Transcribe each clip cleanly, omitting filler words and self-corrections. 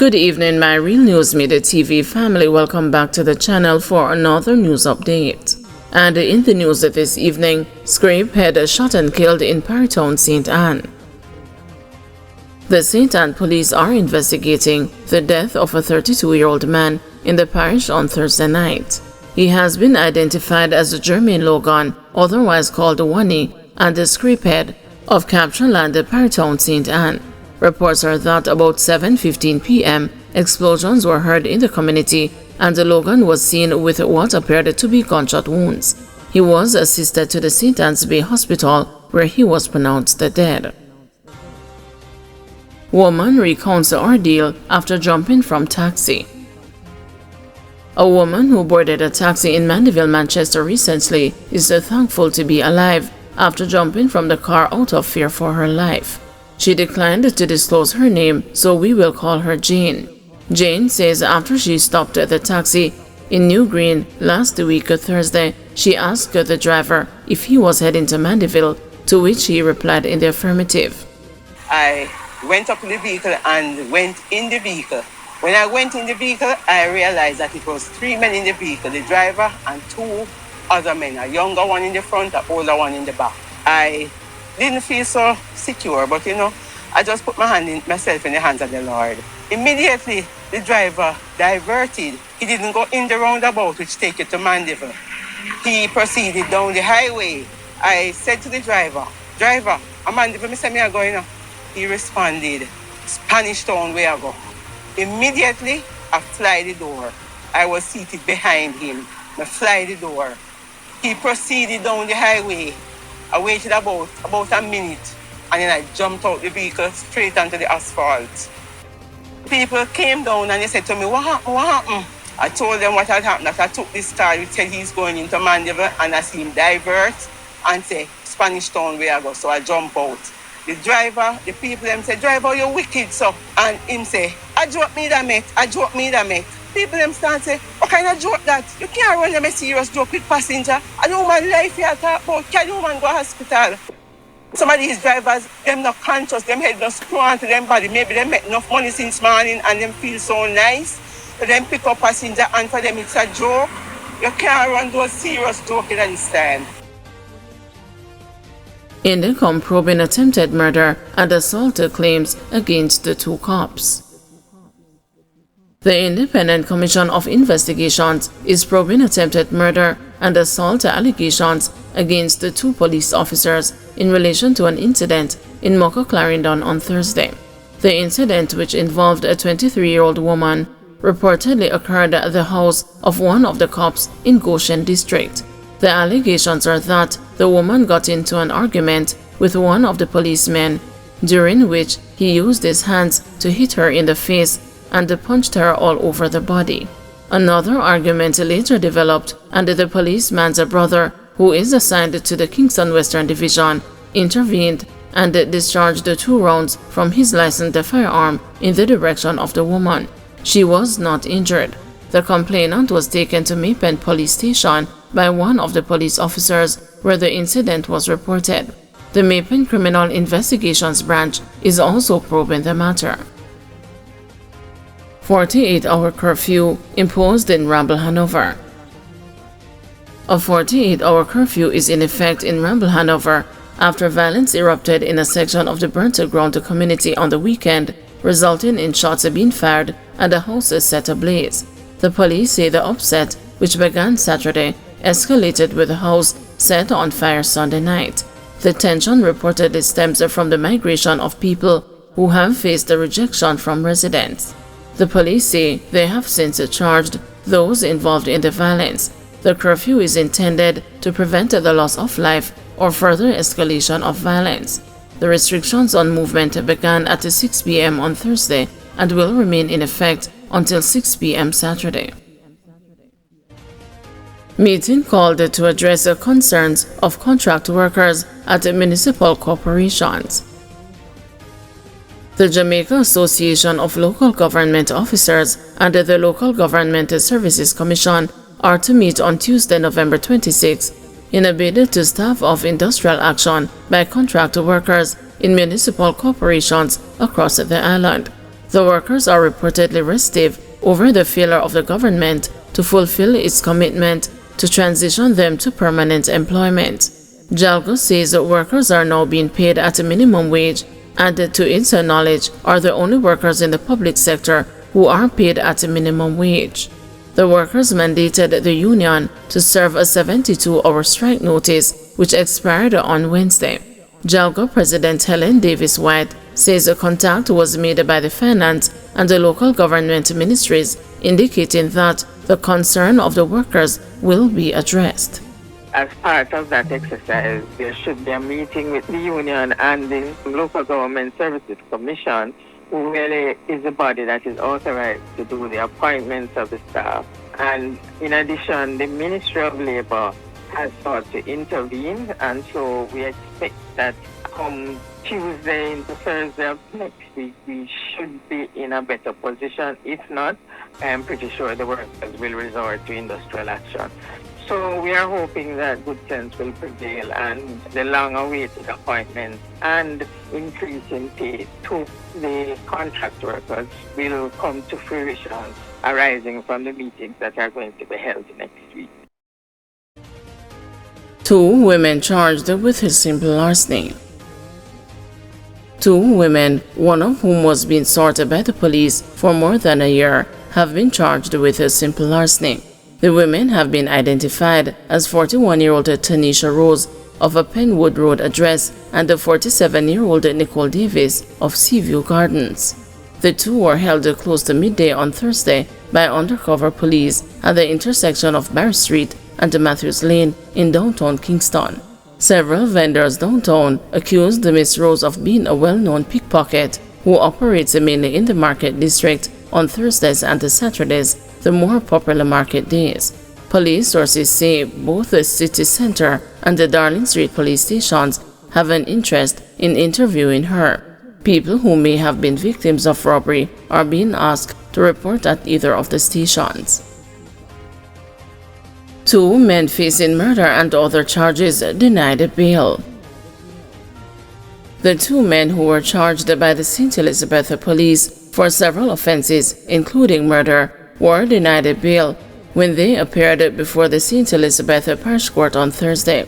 Good evening, my Real News Midday TV family. Welcome back to the channel for another news update. And in the news this evening, Scrape head shot and killed in Paritown, St. Anne. The St. Anne police are investigating the death of a 32-year-old man in the parish on Thursday night. He has been identified as Jermaine Logan, otherwise called Wani, and the Scrape head of Capture Land, Paritown, St. Anne. Reports are that about 7:15 p.m., explosions were heard in the community and Logan was seen with what appeared to be gunshot wounds. He was assisted to the St. Anne's Bay Hospital where he was pronounced dead. Woman recounts the ordeal after jumping from taxi. A woman who boarded a taxi in Mandeville, Manchester recently is thankful to be alive after jumping from the car out of fear for her life. She declined to disclose her name, so we will call her Jane. Jane says after she stopped the taxi in New Green last week Thursday, she asked the driver if he was heading to Mandeville, to which he replied in the affirmative. I went up to the vehicle and went in the vehicle. When I went in the vehicle, I realized that it was 3 men in the vehicle, the driver and 2 other men, a younger one in the front, an older one in the back. I didn't feel so secure, but I just put myself in the hands of the Lord. Immediately, the driver diverted. He didn't go in the roundabout, which take you to Mandeville. He proceeded down the highway. I said to the driver, I'm Mandeville, me say me a going. He responded, Spanish Town where I go. Immediately, I fly the door. I was seated behind him. I fly the door. He proceeded down the highway. I waited about a minute and then I jumped out the vehicle straight onto the asphalt. People came down and they said to me, what happened? I told them what had happened, that I took this car, he said he's going into Mandeville, and I see him divert and say, Spanish Town where I go, so I jump out. The driver, the people them say, driver, you're wicked, so. And him say, I joke me that mate. People them start say, what kind of joke that? You can't run them a serious joke with passenger. I don't want life here talk about. Can you man go to hospital? Some of these drivers, them not conscious, them head not screw onto them body. Maybe they make enough money since morning and them feel so nice. So them pick up passenger and for them it's a joke. You can't run those serious jokes at this time. Indicom probing attempted murder and assault claims against the 2 cops. The Independent Commission of Investigations is probing attempted murder and assault allegations against the 2 police officers in relation to an incident in Mocha Clarendon on Thursday. The incident, which involved a 23-year-old woman, reportedly occurred at the house of one of the cops in Goshen District. The allegations are that the woman got into an argument with one of the policemen, during which he used his hands to hit her in the face and punched her all over the body. Another argument later developed, and the policeman's brother, who is assigned to the Kingston Western Division, intervened and discharged 2 rounds from his licensed firearm in the direction of the woman. She was not injured. The complainant was taken to Maypen Police Station by one of the police officers where the incident was reported. The Maypen Criminal Investigations Branch is also probing the matter. 48-hour curfew imposed in Ramble Hanover. A 48-hour curfew is in effect in Ramble Hanover after violence erupted in a section of the burnt-to-ground community on the weekend, resulting in shots being fired and a house set ablaze. The police say the upset, which began Saturday, escalated with the house set on fire Sunday night. The tension reportedly stems from the migration of people who have faced the rejection from residents. The police say they have since charged those involved in the violence. The curfew is intended to prevent the loss of life or further escalation of violence. The restrictions on movement began at 6 p.m. on Thursday and will remain in effect until 6 p.m. Saturday. Meeting called to address the concerns of contract workers at municipal corporations. The Jamaica Association of Local Government Officers and the Local Government Services Commission are to meet on Tuesday, November 26, in a bid to stave off industrial action by contract workers in municipal corporations across the island. The workers are reportedly restive over the failure of the government to fulfill its commitment to transition them to permanent employment. Jalgo says workers are now being paid at a minimum wage and, to its knowledge, are the only workers in the public sector who are paid at a minimum wage. The workers mandated the union to serve a 72-hour strike notice, which expired on Wednesday. Jalgo President Helen Davis White says a contact was made by the finance and the local government ministries, indicating that the concern of the workers will be addressed. As part of that exercise, there should be a meeting with the union and the Local Government Services Commission, who really is the body that is authorized to do the appointments of the staff. And in addition, the Ministry of Labour has sought to intervene, and so we expect that come Tuesday into Thursday of next week, we should be in a better position. If not, I am pretty sure the workers will resort to industrial action. So we are hoping that good sense will prevail and the long-awaited appointments and increase in pay to the contract workers will come to fruition, arising from the meetings that are going to be held next week. 2 women charged with a simple larceny. 2 women, one of whom was being sought by the police for more than a year, have been charged with a simple larceny. The women have been identified as 41-year-old Tanisha Rose of a Penwood Road address and the 47-year-old Nicole Davis of Seaview Gardens. The 2 were held close to midday on Thursday by undercover police at the intersection of Barry Street and Matthews Lane in downtown Kingston. Several vendors downtown accused Miss Rose of being a well-known pickpocket who operates mainly in the market district on Thursdays and Saturdays, the more popular market days. Police sources say both the city center and the Darling Street police stations have an interest in interviewing her. People who may have been victims of robbery are being asked to report at either of the stations. 2 men facing murder and other charges denied bail. The 2 men who were charged by the St. Elizabeth police for several offenses, including murder, were denied bail when they appeared before the St. Elizabeth Parish Court on Thursday.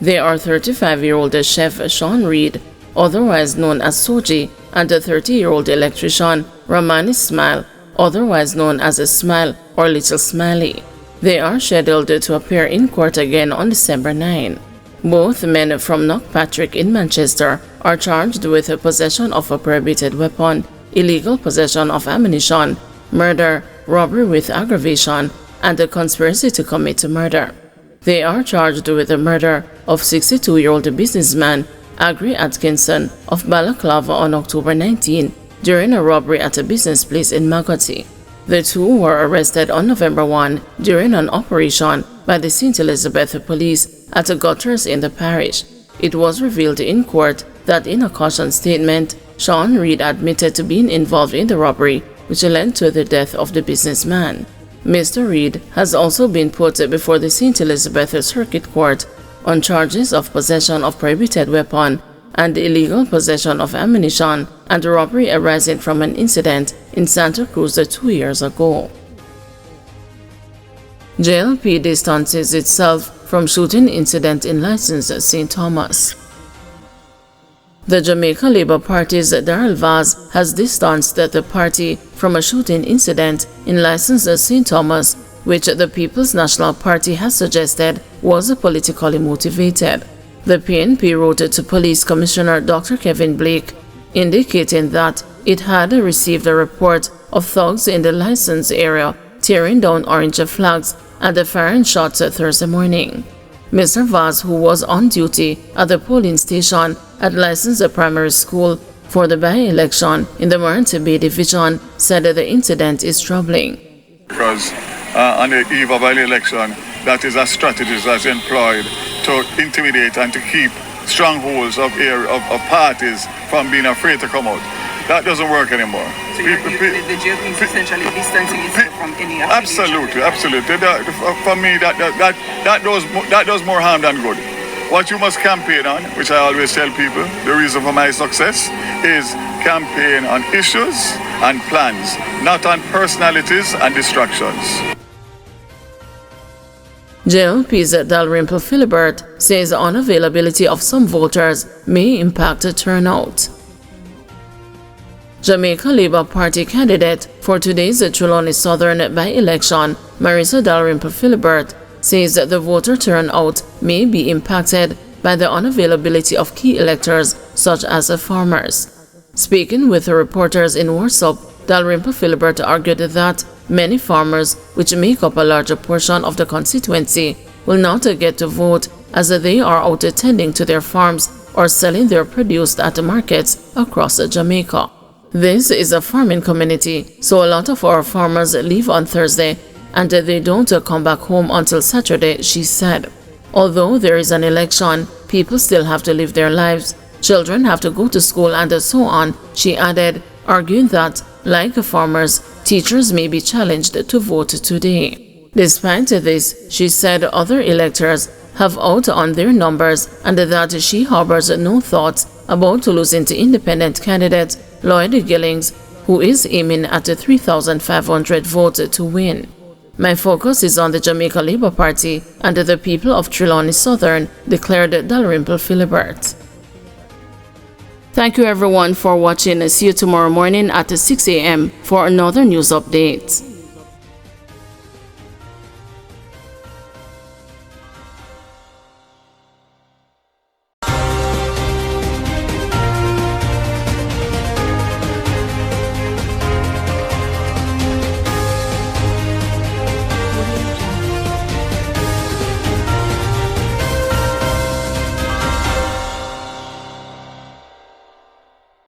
They are 35-year-old chef Sean Reed, otherwise known as Soji, and a 30-year-old electrician Ramani Smile, otherwise known as Smile or Little Smiley. They are scheduled to appear in court again on December 9. Both men from Knockpatrick in Manchester are charged with possession of a prohibited weapon, illegal possession of ammunition, murder, robbery with aggravation, and a conspiracy to commit murder. They are charged with the murder of 62-year-old businessman Agri Atkinson of Balaclava on October 19 during a robbery at a business place in Magoti. The 2 were arrested on November 1 during an operation by the St. Elizabeth police at gutters in the parish. It was revealed in court that in a caution statement, Sean Reed admitted to being involved in the robbery, which led to the death of the businessman. Mr. Reed has also been put before the St. Elizabeth Circuit Court on charges of possession of prohibited weapon and illegal possession of ammunition and robbery arising from an incident in Santa Cruz 2 years ago. JLP distances itself from shooting incident in Licensed St. Thomas. The Jamaica Labour Party's Darrell Vaz has distanced the party from a shooting incident in Licensed St. Thomas, which the People's National Party has suggested was politically motivated. The PNP wrote to Police Commissioner Dr. Kevin Blake, indicating that it had received a report of thugs in the licensed area tearing down orange flags and firing shots Thursday morning. Mr. Vaz, who was on duty at the polling station at Licensed Primary School for the by-election in the Morant Bay Division, said that the incident is troubling. Because on the eve of an election, that is a strategy that's employed to intimidate and to keep strongholds of parties from being afraid to come out. That doesn't work anymore. So the JLP is essentially distancing itself from any affiliation? Absolutely. For me, that does more harm than good. What you must campaign on, which I always tell people, the reason for my success is campaign on issues and plans, not on personalities and distractions. JLP's Dalrymple Philibert says unavailability of some voters may impact turnout. Jamaica Labour Party candidate for today's Chon Southern by-election, Marisa Dalrymple Philibert, says that the voter turnout may be impacted by the unavailability of key electors such as farmers. Speaking with reporters in Warsaw, Dalrymple Philibert argued that many farmers, which make up a larger portion of the constituency, will not get to vote as they are out tending to their farms or selling their produce at markets across Jamaica. This is a farming community, so a lot of our farmers leave on Thursday and they don't come back home until Saturday, she said. Although there is an election, people still have to live their lives. Children have to go to school and so on, she added, arguing that, like farmers, teachers may be challenged to vote today. Despite this, she said other electors have outdone their numbers and that she harbors no thoughts about losing to independent candidate Lloyd Gillings, who is aiming at 3,500 votes to win. My focus is on the Jamaica Labour Party and the people of Chon Southern, declared Dalrymple Philibert. Thank you everyone for watching. See you tomorrow morning at 6 a.m. for another news update.